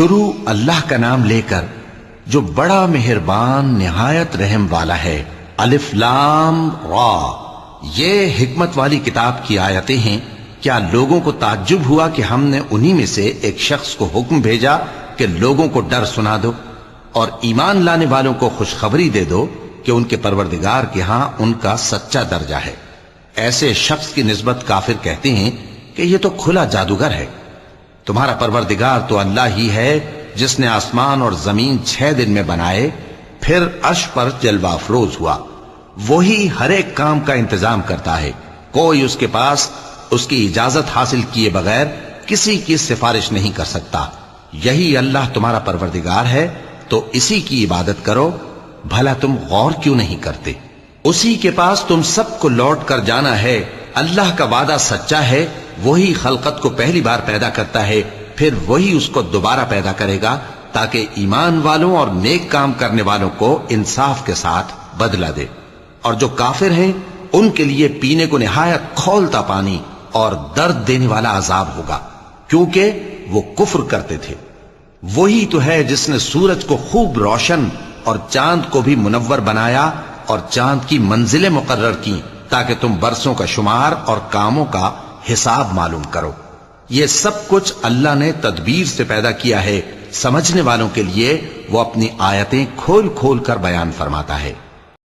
شروع اللہ کا نام لے کر جو بڑا مہربان نہایت رحم والا ہے۔ الف لام را، یہ حکمت والی کتاب کی آیتیں ہیں۔ کیا لوگوں کو تعجب ہوا کہ ہم نے انہی میں سے ایک شخص کو حکم بھیجا کہ لوگوں کو ڈر سنا دو اور ایمان لانے والوں کو خوشخبری دے دو کہ ان کے پروردگار کے ہاں ان کا سچا درجہ ہے۔ ایسے شخص کی نسبت کافر کہتے ہیں کہ یہ تو کھلا جادوگر ہے۔ تمہارا پروردگار تو اللہ ہی ہے جس نے آسمان اور زمین 6 دن میں بنائے، پھر عرش پر جلوہ افروز ہوا۔ وہی ہر ایک کام کا انتظام کرتا ہے، کوئی اس کے پاس اس کی اجازت حاصل کیے بغیر کسی کی سفارش نہیں کر سکتا۔ یہی اللہ تمہارا پروردگار ہے، تو اسی کی عبادت کرو۔ بھلا تم غور کیوں نہیں کرتے؟ اسی کے پاس تم سب کو لوٹ کر جانا ہے۔ اللہ کا وعدہ سچا ہے، وہی خلقت کو پہلی بار پیدا کرتا ہے، پھر وہی اس کو دوبارہ پیدا کرے گا تاکہ ایمان والوں اور نیک کام کرنے والوں کو انصاف کے ساتھ بدلہ دے۔ اور جو کافر ہیں ان کے لیے پینے کو نہایت کھولتا پانی اور درد دینے والا عذاب ہوگا، کیونکہ وہ کفر کرتے تھے۔ وہی تو ہے جس نے سورج کو خوب روشن اور چاند کو بھی منور بنایا اور چاند کی منزلیں مقرر کی تاکہ تم برسوں کا شمار اور کاموں کا حساب معلوم کرو۔ یہ سب کچھ اللہ نے تدبیر سے پیدا کیا ہے، سمجھنے والوں کے لیے وہ اپنی آیتیں کھول کھول کر بیان فرماتا ہے۔